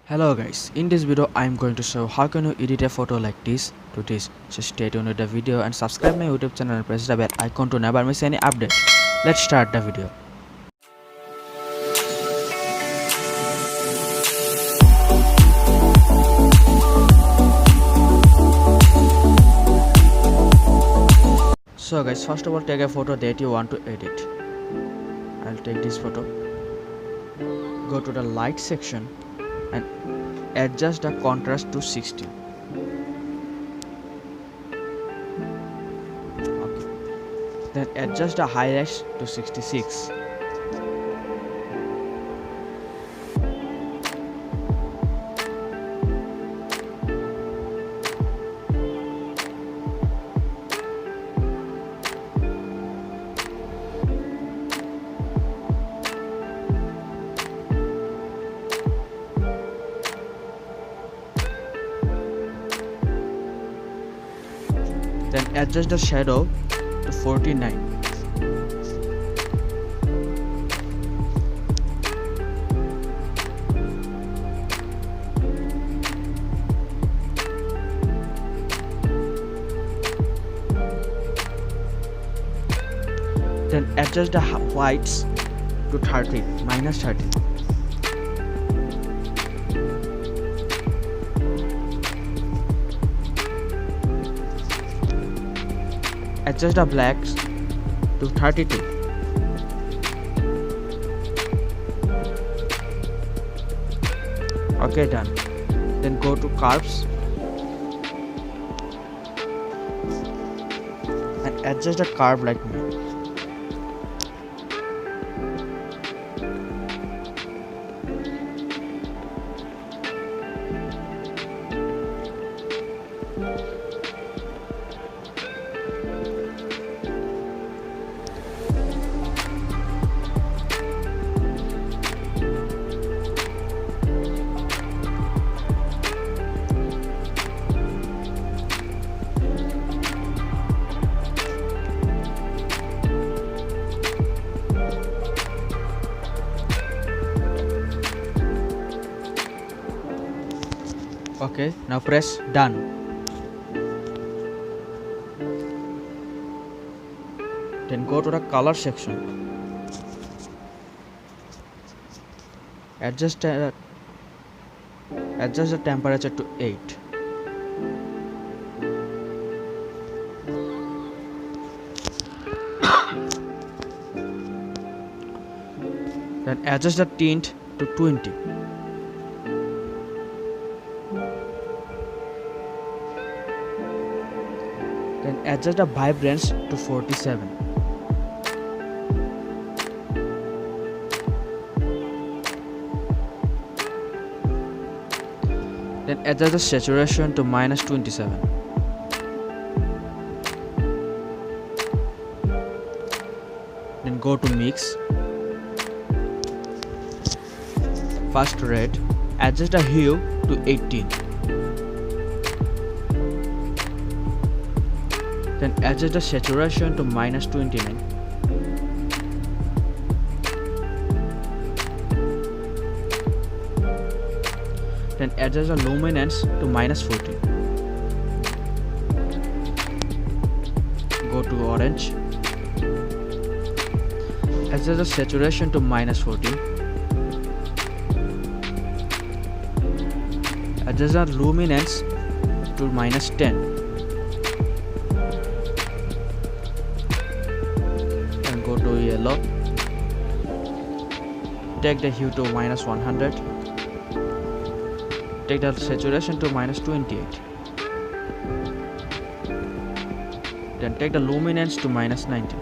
Hello guys, in this video I am going to show how can you edit a photo like this to this. So stay tuned with the video and subscribe my YouTube channel and press the bell icon to never miss any update. Let's start the video. So guys, first of all take a photo that you want to edit. I'll take this photo. Go to the light section and adjust the contrast to 60. Okay. Then adjust the highlights to 66. Then adjust the shadow to 49. Then adjust the whites to 30, minus 30. Adjust the blacks to 32. Okay, done. Then go to curves and adjust the curve like me. Okay, now press done. Then go to the color section. Adjust the temperature to 8. Then adjust the tint to 20. Then adjust the vibrance to 47. Then adjust the saturation to minus 27. Then go to mix. First red. Adjust the hue to 18. Then adjust the saturation to minus 29. Then adjust the luminance to minus 14. Go to orange. Adjust the saturation to minus 14. Adjust the luminance to minus 10. Go to yellow. Take the hue to minus 100. Take the saturation to minus 28. Then take the luminance to minus 19.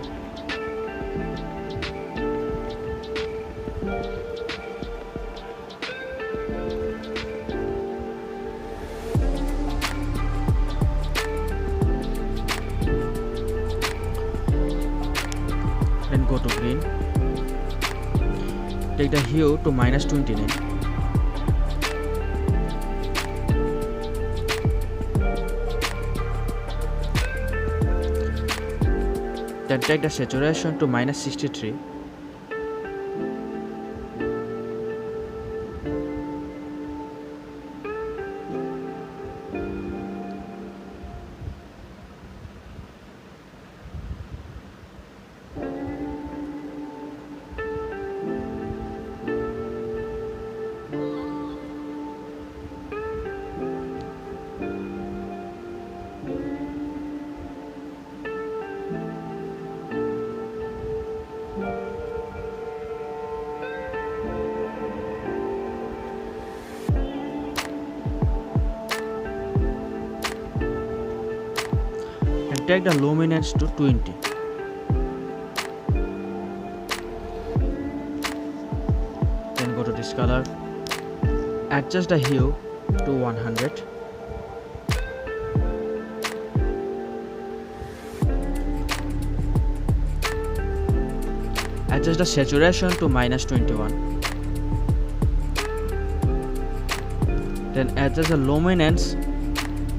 Then go to green. Take the hue to minus 29. Then take the saturation to minus 63. take the luminance to 20. Then go to this color, adjust the hue to 100. Adjust the saturation to -21. Then adjust the luminance.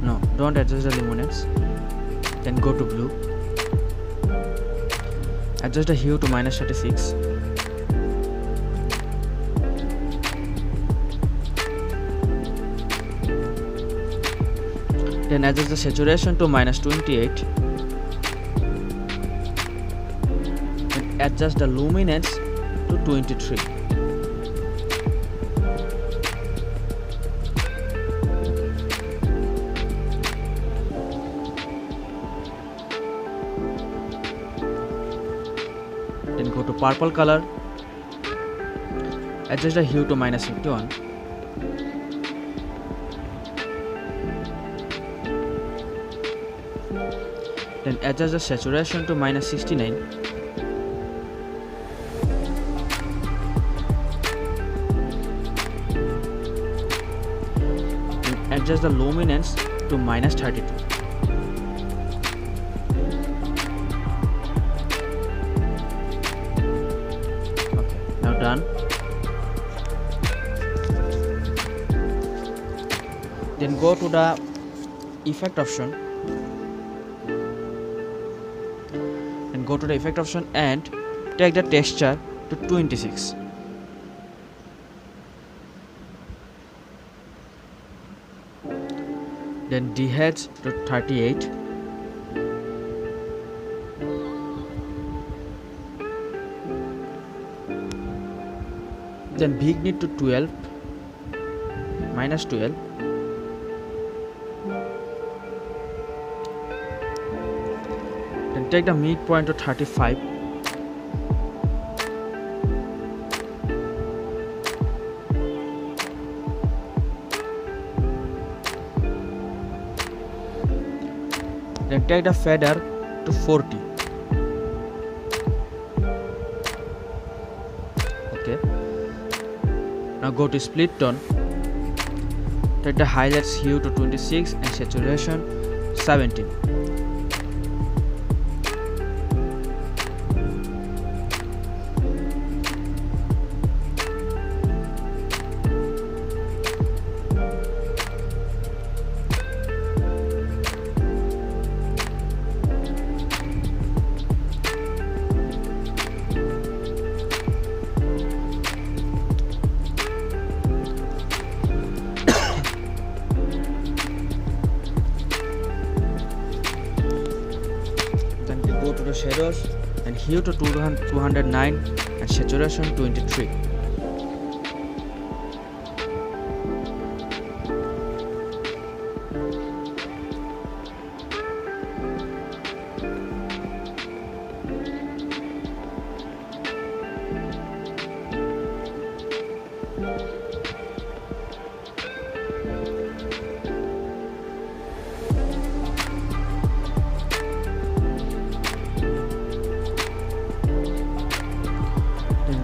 No, don't adjust the luminance. Then go to blue. Adjust the hue to -36. Then adjust the saturation to -28. And adjust the luminance to 23. Then go to purple color, adjust the hue to -51. Then adjust the saturation to -69. Then adjust the luminance to -32. Okay, now done. Then go to the effect option. Go to the effect option and take the texture to 26. Then deheads to 38. Then vignette to 12, -12. Then take the midpoint to 35. Then take the fader to 40. Okay. Now go to split tone. Take the highlights hue to 26 and saturation 17. Go to the shadows and hue to 209 and saturation 23.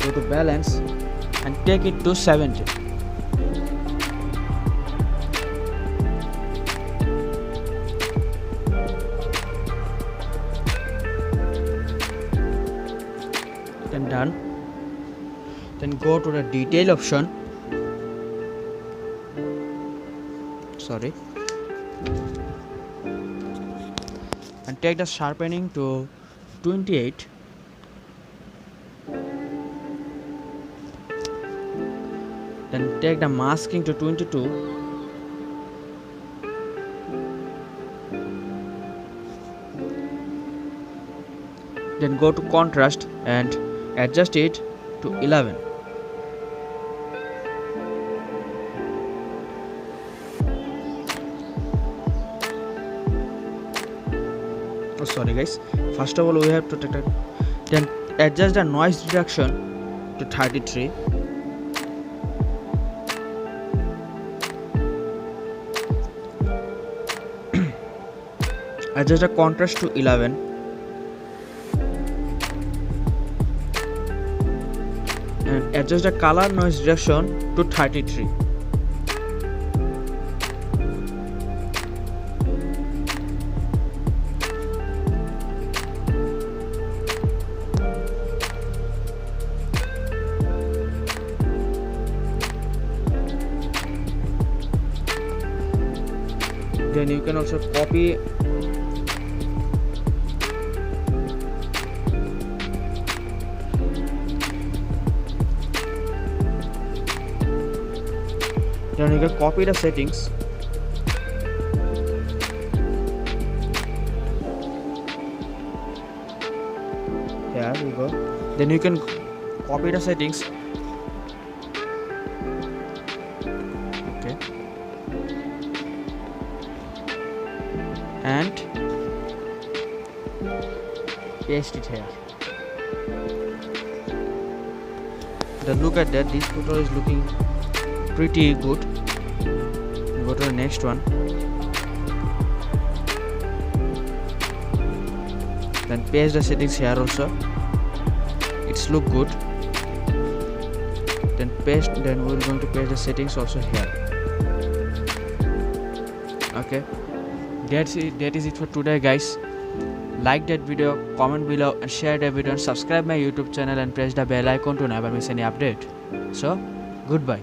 Go to balance and take it to 70. Then done. Then go to the detail option. Sorry. And take the sharpening to 28. Then take the masking to 22. Then go to contrast and adjust it to 11. Oh, sorry guys. First of all, we have to take it. Then adjust the noise reduction to 33. adjust the contrast to 11, and adjust the color noise reduction to 33. Then you can also copy the settings. Here we go. Then you can copy the settings. Okay. And paste it here. Then look at that, this photo is looking pretty good. Go to the next one. Then paste the settings here also. It's look good. Then we're going to paste the settings also here. Okay. That is it for today, guys. Like that video, comment below and share the video, and subscribe my YouTube channel and press the bell icon to never miss any update. So, goodbye.